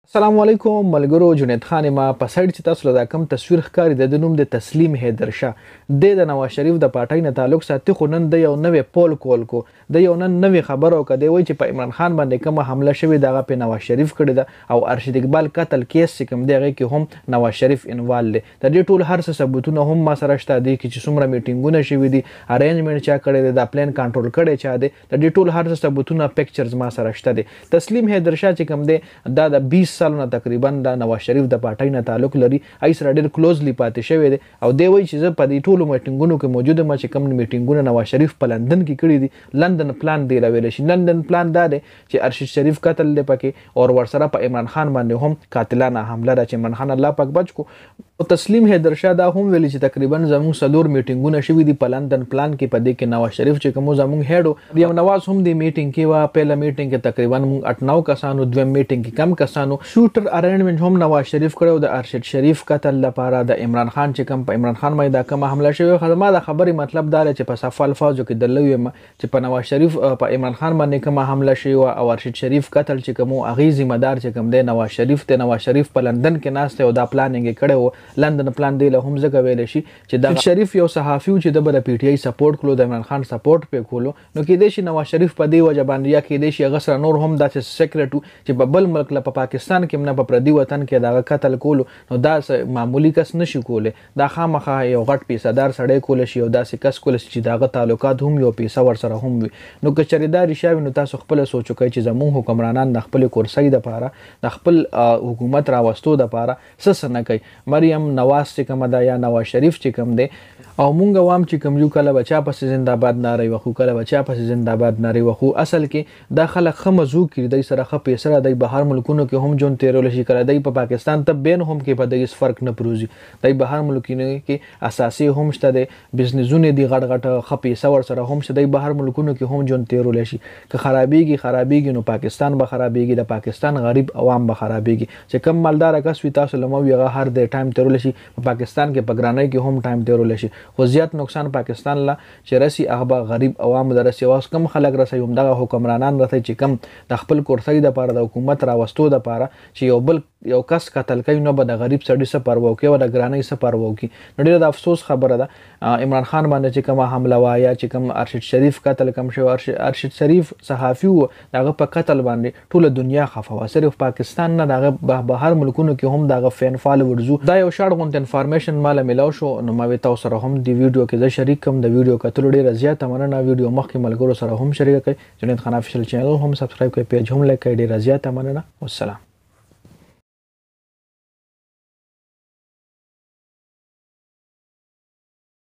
السلام علیکم ملګرو. جنید خان ما په سایډ چې تاسو له کوم تصویر ښکاري د نوم د تسلیم حیدر شاه د نواز شریف د پارټۍ نه تعلق ساتي، خو نن د یو نوې پول کول کو د یو نن نوې خبرو کده وای چې په عمران خان باندې کومه حمله شوې دغه په نواز شریف کړی ده او ارشد اقبال قتل کیس چې کوم دیغه کې هم نواز شریف انوال دی. د دې ټول هر څه ثبوتونه هم ما سره شته دي چې څومره میټینګونه شوي دي، ارینجمنت چا کړی دی، د پلان کنټرول کړی چا دی، د دې ټول هر څه ثبوتونه پکچرز ما سره شته دي. تسلیم حیدر شاه چې کوم دی دا د 20 سالونو تقریبا د نواز شریف د پارټۍ نه تعلق لري، ای سره ډېر کلوزلی پاتې شوی دی او دی وایي چې زه په دې ټولو میټینګونو کې موجود یم چې کوم میټینګونه نواز شریف په لندن کې کړي دي. لندن پلان دی راویل شي. لندن پلان دا دی چې ارشد شریف قتل دی پکې او ورسره په عمران خان باندې هم قاتلانه حمله ده چې عمران خان الله پاک بچ کو. او تسلیم حیدر شاه دا هم ویلي چې تقریبا زموږ څلور میټینګونه شوي دي په لندن پلان کې، په دې کې نواز شریف چې کوم زموږ هیډ یو نواز هم دی میټینګ کې وا. پهله میټینګ کې تقریبا موږ 8-9 کسانو، دویم میټینګ کې کم کسانو. شوټر ارینجمنت هم نواز شریف کړو د ارشد شریف قتل لپاره. د عمران خان چې کوم په عمران خان باندې دا کوم حمله شوی، خدمه د خبرې مطلب دا چې په صفه الفاظو کې دلوي چې په نواز شریف په عمران خان باندې کوم حمله شوی او ارشد شریف قتل چې کوم اغي ذمہ دار چې کوم دی نواز شریف ته. نواز شریف په لندن کې ناشته او دا پلانینګ کړو. لندن پلان دی له هم زګه ویل شي چې دا شریف یو صحافي چې د بل پی ټی آی سپورټ کولو، د عمران خان سپورټ په کولو، نو کې د شي نواز شریف په دی وجه باندې یا کې د شي غسر نور هم د سیکریټو چې په بل ملک له پاکستان کې نه په پردي وطن کې دا قتل کولو، نو دا معمولی کس نشي کوله. دا خامخا یو غټ پیسدار سړی کول شي او داسې کس کول شي چې داغه تعلقات هم یو پیسه ور سره هم وي. نو که چریدار شاوي نو تاسو خپل سوچ وکړئ چې زموږ حکمرانان د خپل کورسۍ د پاره د خپل حکومت راوستو د پاره څه نه کوي. مریم نواز چې کوم دا یا نواز شریف چې کوم دی او مونږ وام چې کوم یو کله بچا پس زنده‌باد ناري وخو، کله بچا پس زنده‌باد ناري وخو. اصل کې دا خلک خمزو کړي دی سره خ پیسره دی بهر ملکونو کې هم جون تیرول شي کړه دی په پاکستان ته بین هم کې په دغه فرق نه پروزي دی بهر ملکونو کې اساسي هم شته دی بزنسونه دی غټ غټ خ پیسه ور سره هم شته دی بهر ملکونو کې هم جون تیرول شي. که خرابيږي نو پاکستان به خرابيږي، د پاکستان غریب عوام به خرابيږي. چې کم مالدار کس وي تاسو لمو یغه هر د ټایم تیرول شي په پاکستان کې پګرانۍ کې هم ټایم تیرول شي، خو زیات نقصان پاکستان لا چې رسی هغه غریب عوام درسي واس کم خلک رسي هم دغه حکمرانان رسي چې کم د خپل کورسۍ د پاره د حکومت راوستو د پاره چې یو کس قتل کوي نو به د غریب سړي څه پروا کوي او د ګرانۍ څه پروا کوي. نو ډېر د افسوس خبره ده عمران خان باندې چې کومه حمله وایا چې کوم ارشد شریف قتل کوم شو. ارشد شریف صحافي و دغه په قتل باندې ټوله دنیا خفه و، صرف پاکستان نه دغه بهر ملکونو کې هم دغه فین فال ورزو. دا یو شاړ غونډ انفارمیشن مال ملاو شو نو ما تاسو سره هم دی ویډیو کې زه شریک کوم. د ویډیو کتل ډېر زیات مننه. ویډیو مخکې ملګرو سره هم شریک کړئ. جنید خان افیشل چینل هم سبسکرایب کړئ، پیج هم لایک کړئ. ډېر زیات مننه. والسلام.